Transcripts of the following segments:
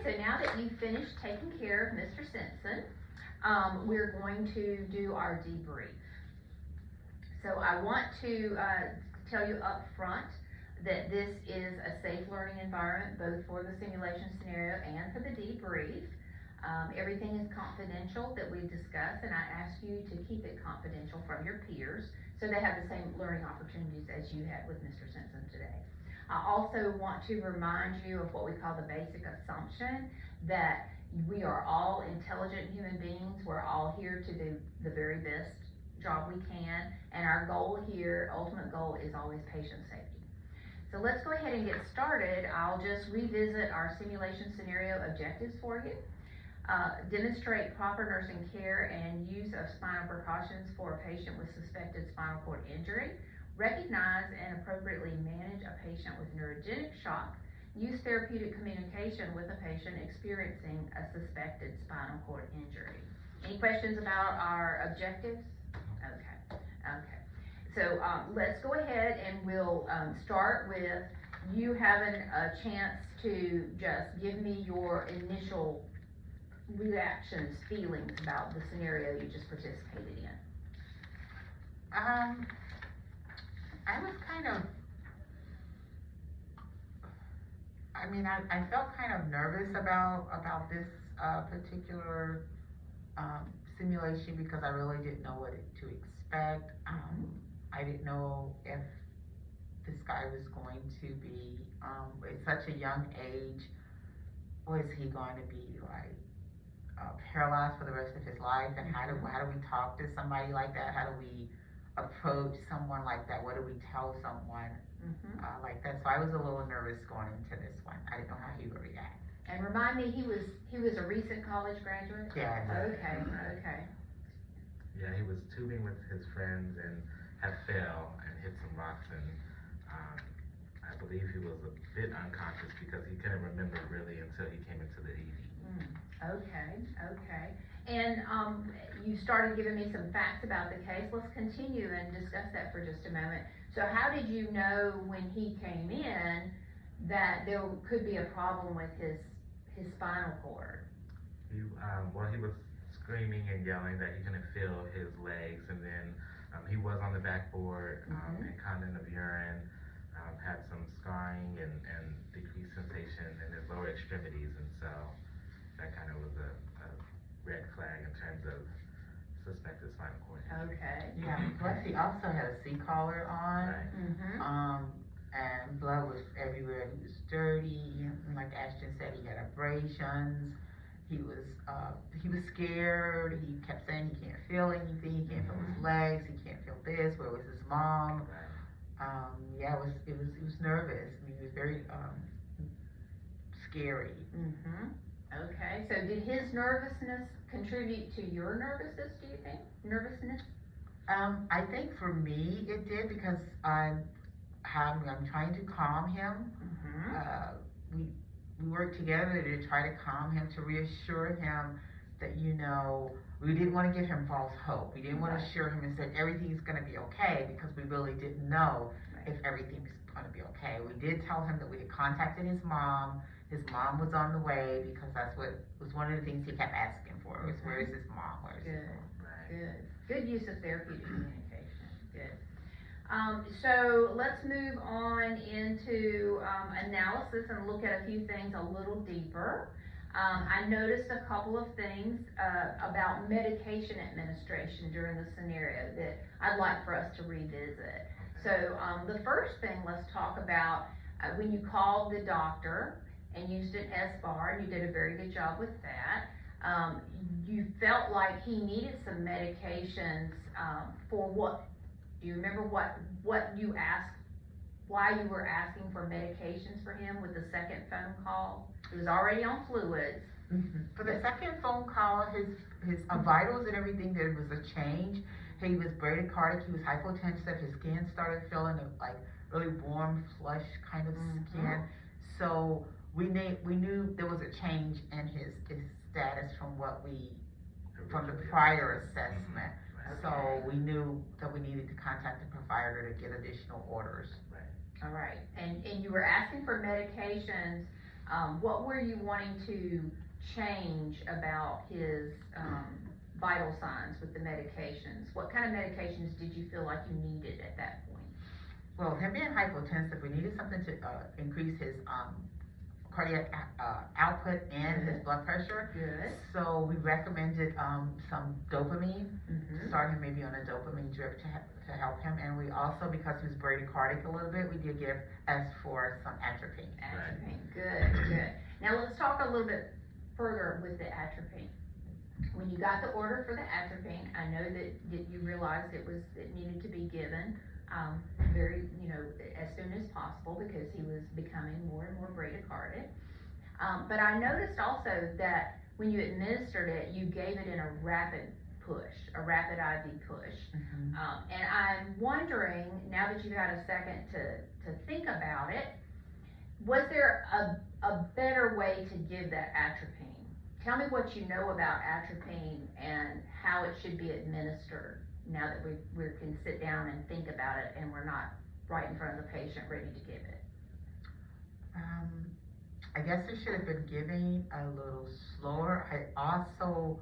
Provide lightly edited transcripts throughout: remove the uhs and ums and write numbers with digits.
so now that you've finished taking care of Mr. Simpson, we're going to do our debrief. So I want to tell you up front that this is a safe learning environment, both for the simulation scenario and for the debrief. Everything is confidential that we discuss, and I ask you to keep it confidential from your peers so they have the same learning opportunities as you had with Mr. Simpson today. I also want to remind you of what we call the basic assumption that we are all intelligent human beings. We're all here to do the very best job we can, and our goal here, ultimate goal, is always patient safety. So let's go ahead and get started. I'll just revisit our simulation scenario objectives for you. Demonstrate proper nursing care and use of spinal precautions for a patient with suspected spinal cord injury. Recognize and appropriately manage a patient with neurogenic shock. Use therapeutic communication with a patient experiencing a suspected spinal cord injury. Any questions about our objectives? Okay. So let's go ahead and we'll start with you having a chance to just give me your initial reactions, feelings about the scenario you just participated in. I was kind of, I felt kind of nervous about this particular simulation because I really didn't know what to expect. I didn't know if this guy was going to be, at such a young age, was he going to be like paralyzed for the rest of his life, and how do we talk to somebody like that? How do we approach someone like that? What do we tell someone like that? So I was a little nervous going into this one. I didn't know how he would react. And remind me, he was a recent college graduate? Yeah. Okay. Yeah, he was tubing with his friends and had fell and hit some rocks, and I believe he was a bit unconscious because he couldn't remember really until he came into the ED. Okay. And you started giving me some facts about the case. Let's continue and discuss that for just a moment. So how did you know when he came in that there could be a problem with his spinal cord? He was screaming and yelling that he couldn't feel his legs, and then he was on the backboard, incontinent of urine, had some scarring and decreased sensation in his lower extremities, and so that kind of was a red flag in terms of suspected spinal cord injury. Okay. Yeah, plus he also had a C-collar on, right. And blood was everywhere. He was dirty, and like Ashton said, he had abrasions. He was scared. He kept saying he can't feel anything. He can't feel his legs. He can't feel this. Where was his mom? Right. Yeah, it was nervous. I mean, it was very scary. Okay, so did his nervousness contribute to your nervousness, do you think? I think for me it did, because I'm trying to calm him. We worked together to try to calm him, to reassure him that, we didn't want to give him false hope. We didn't want to assure him and say everything's going to be okay, because we really didn't know if everything's going to be okay. We did tell him that we had contacted his mom. His mom was on the way, because that's what was one of the things he kept asking for, was where is his mom? Good use of therapeutic communication. Good. So let's move on into analysis and look at a few things a little deeper. I noticed a couple of things about medication administration during the scenario that I'd like for us to revisit. So the first thing, let's talk about when you called the doctor and used an S-bar, and you did a very good job with that. You felt like he needed some medications for what? Do you remember what you asked, why you were asking for medications for him with the second phone call? He was already on fluids. For the second phone call, his vitals and everything, there was a change. He was bradycardic, he was hypotensive, his skin started feeling like really warm, flush kind of skin. So we knew there was a change in his status from the prior assessment. So we knew that we needed to contact the provider to get additional orders. All right, and you were asking for medications What were you wanting to change about his, vital signs with the medications? What kind of medications did you feel like you needed at that point? Well, him being hypotensive, we needed something to, increase his, cardiac, output and his blood pressure. Good. So we recommended, some dopamine, Mm-hmm. start him maybe on a dopamine drip to help him. And we also, because he was bradycardic a little bit, we did ask for some atropine. Atropine, good, good. Now let's talk a little bit further with the atropine. When you got the order for the atropine, I know that you realized it needed to be given, very, as soon as possible because he was becoming more and more bradycardic. But I noticed also that when you administered it, you gave it in a rapid push, a rapid IV push. Mhm. And I'm wondering, now that you've had a second to think about it, was there a better way to give that atropine? Tell me what you know about atropine and how it should be administered now that we can sit down and think about it and we're not right in front of the patient ready to give it. I guess it should have been given a little slower. I also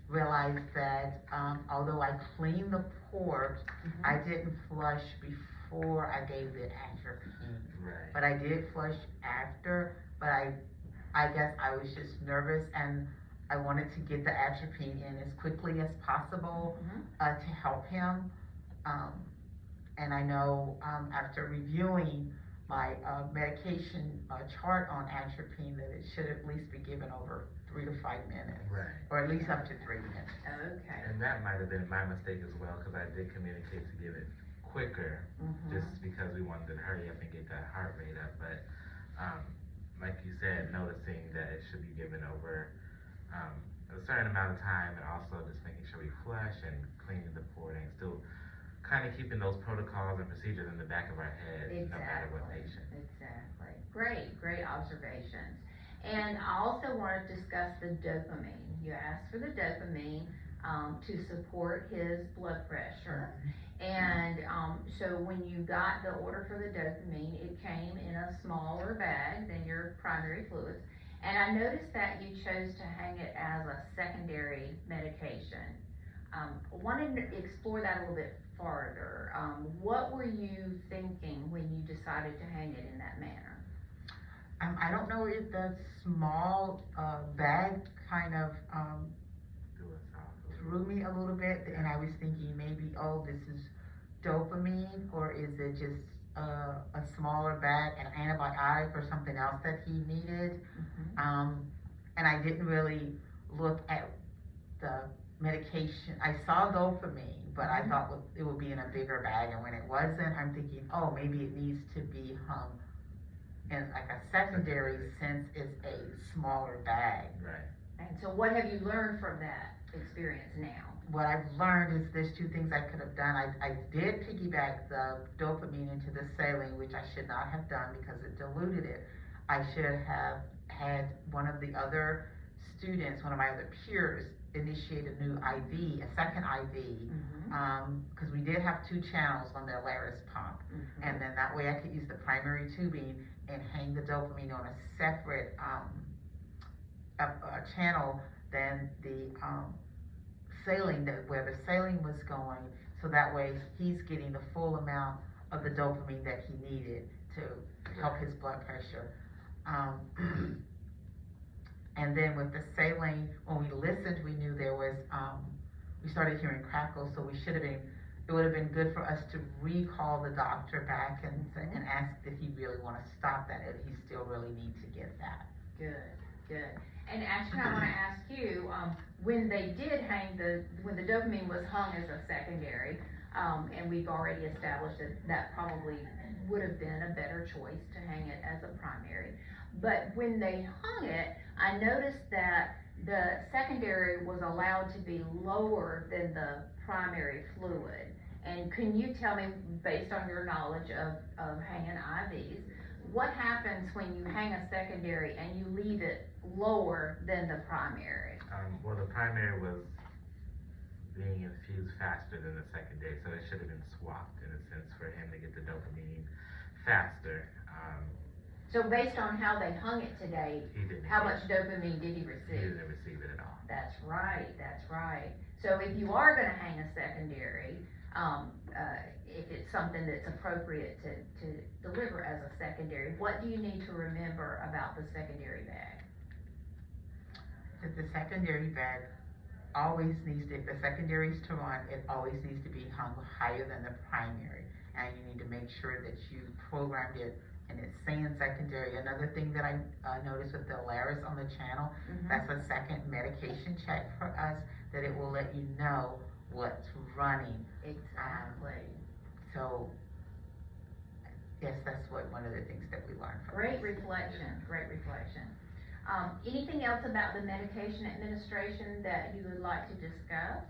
realized that, although I cleaned the port, I didn't flush before I gave the atropine. Right. But I did flush after, but I guess I was just nervous and I wanted to get the atropine in as quickly as possible, to help him. And I know, after reviewing my, medication, chart on atropine, that it should at least be given over 3 to 5 minutes. Right. Or at least up to 3 minutes. Okay. And that might have been my mistake as well, cause I did communicate to give it quicker, just because we wanted to hurry up and get that heart rate up, but, like you said, noticing that it should be given over, a certain amount of time, and also just making sure we flush and cleaning the port, and still kind of keeping those protocols and procedures in the back of our head, no matter what patient. Exactly. Great observations. And I also want to discuss the dopamine. You asked for the dopamine, to support his blood pressure. And, so when you got the order for the dopamine, it came in a smaller bag than your primary fluids. And I noticed that you chose to hang it as a secondary medication. Wanted to explore that a little bit farther. What were you thinking when you decided to hang it in that manner? I don't know if the small, bag kind of, Do us off. threw me a little bit, and I was thinking maybe, oh, this is dopamine, or is it just a smaller bag, an antibiotic or something else that he needed? And I didn't really look at the medication. I saw dopamine, but I thought it would be in a bigger bag, and when it wasn't, I'm thinking, oh, maybe it needs to be hung in like a secondary since it's a smaller bag. Right. And so what have you learned from that experience now? What I've learned is there's 2 things I could have done. I did piggyback the dopamine into the saline, which I should not have done because it diluted it. I should have had one of the other students, one of my other peers, initiate a new IV, a second IV, because we did have 2 channels on the Alaris pump. And then that way I could use the primary tubing and hang the dopamine on a separate, channel than the, saline, where the saline was going, so that way he's getting the full amount of the dopamine that he needed to help his blood pressure. And then with the saline, when we listened, we knew there was, we started hearing crackles, so it would have been good for us to recall the doctor back and ask if he really want to stop that, if he still really needs to get that. Good. And Ashton, I wanna ask you, when they did when the dopamine was hung as a secondary, and we've already established that probably would have been a better choice to hang it as a primary. But when they hung it, I noticed that the secondary was allowed to be lower than the primary fluid. And can you tell me, based on your knowledge of hanging IVs, what happens when you hang a secondary and you leave it lower than the primary? Well, the primary was being infused faster than the secondary, so it should have been swapped in a sense for him to get the dopamine faster. So based on how they hung it today, He didn't. how much dopamine did he He receive? didn't receive it at all. That's right, that's right. So if you are gonna hang a secondary, if it's something that's appropriate to deliver as a secondary, what do you need to remember about the secondary bag? That the secondary bag always needs to, if the secondary is to run, it always needs to be hung higher than the primary. And you need to make sure that you programmed it and it's saying secondary. Another thing that I noticed with the Alaris on the channel, that's a second medication check for us, that it will let you know what's running. Exactly. So, yes, that's one of the things that we learned from Great this. reflection, great reflection. Anything else about the medication administration that you would like to discuss?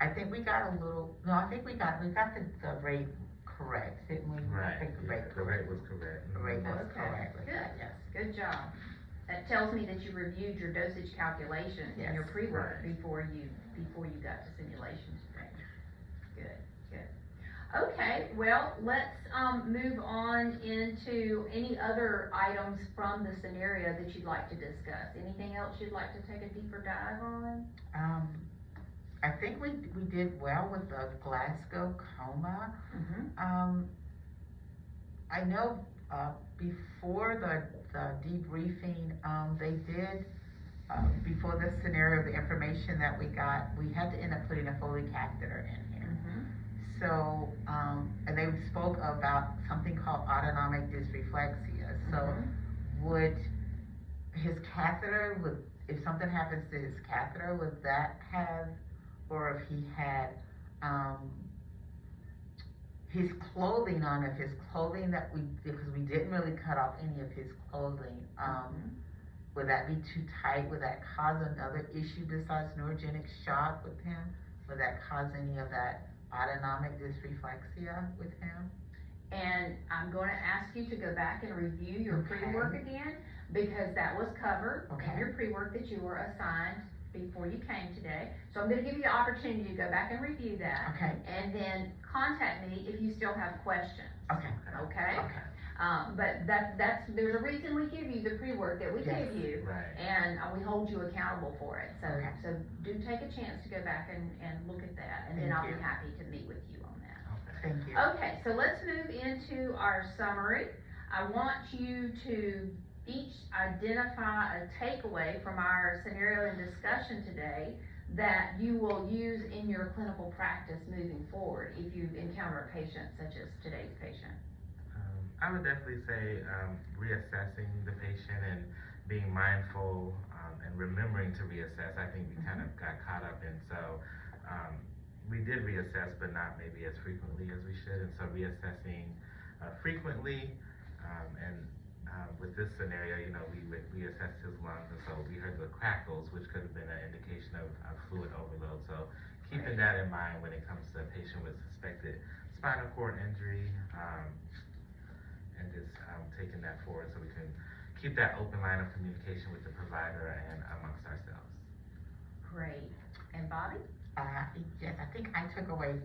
I think we got I think we got the rate correct, didn't we? I Right, think the yeah, rate the correct. rate was correct. The rate was Okay, correct with good. that, yes. Good job. That tells me that you reviewed your dosage calculation in your Yes. pre-work Right. before you got to simulations today. Good, good. Okay, well, let's, move on into any other items from the scenario that you'd like to discuss. Anything else you'd like to take a deeper dive on? I think we did well with the Glasgow coma. Mm-hmm. I know, before the debriefing, they did, before the scenario, the information that we got, we had to end up putting a Foley catheter in here. Mm-hmm. So, and they spoke about something called autonomic dysreflexia. So, would his catheter, if something happens to his catheter, would that have, or if he had, his clothing on, if his clothing because we didn't really cut off any of his clothing, would that be too tight? Would that cause another issue besides neurogenic shock with him? Would that cause any of that autonomic dysreflexia with him? And I'm gonna ask you to go back and review your Okay. pre-work again, because that was covered in Okay. your pre-work that you were assigned before you came today. So I'm gonna give you the opportunity to go back and review that, Okay, and then contact me if you still have questions, okay, okay? okay. But there's a reason we give you the pre-work that we Yes. gave you, Right. and we hold you accountable for it. So, Okay. so do take a chance to go back and look at that, and then Thank I'll you. be happy to meet with you on that. Okay. Thank you. Okay, so let's move into our summary. I want you to each identify a takeaway from our scenario and discussion today that you will use in your clinical practice moving forward if you encounter a patient such as today's patient. I would definitely say reassessing the patient and being mindful and remembering to reassess. I think we kind of got caught up in, so we did reassess, but not maybe as frequently as we should. And so reassessing frequently, and with this scenario, we assessed his lungs, and so we heard the crackles, which could have been an indication of fluid overload. So keeping that in mind when it comes to a patient with suspected spinal cord injury, and just taking that forward so we can keep that open line of communication with the provider and amongst ourselves. Great. And Bobby? Yes, I think I took away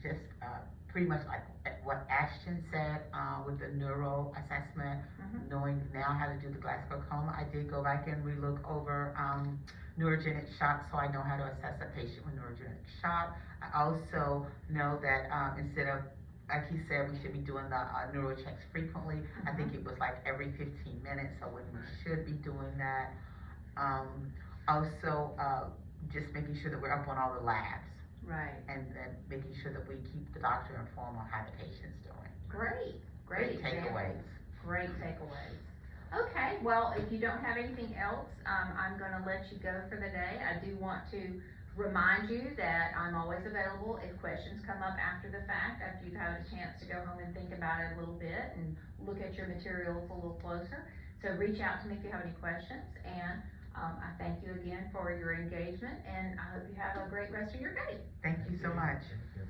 just pretty much like what Ashton said with the neuro assessment, knowing now how to do the Glasgow coma. I did go back and relook over neurogenic shock, so I know how to assess a patient with neurogenic shock. I also know that instead of, like he said, we should be doing the neuro checks frequently. I think it was like every 15 minutes, so when we should be doing that. Also, just making sure that we're up on all the labs. Right. And then making sure that we keep the doctor informed on how the patient's doing. Great. Great example. takeaways. Great takeaways. Okay, well, if you don't have anything else, I'm gonna let you go for the day. I do want to remind you that I'm always available if questions come up after the fact, after you've had a chance to go home and think about it a little bit and look at your materials a little closer. So reach out to me if you have any questions, and I thank you again for your engagement, and I hope you have a great rest of your day. Thank you so much. Thank you.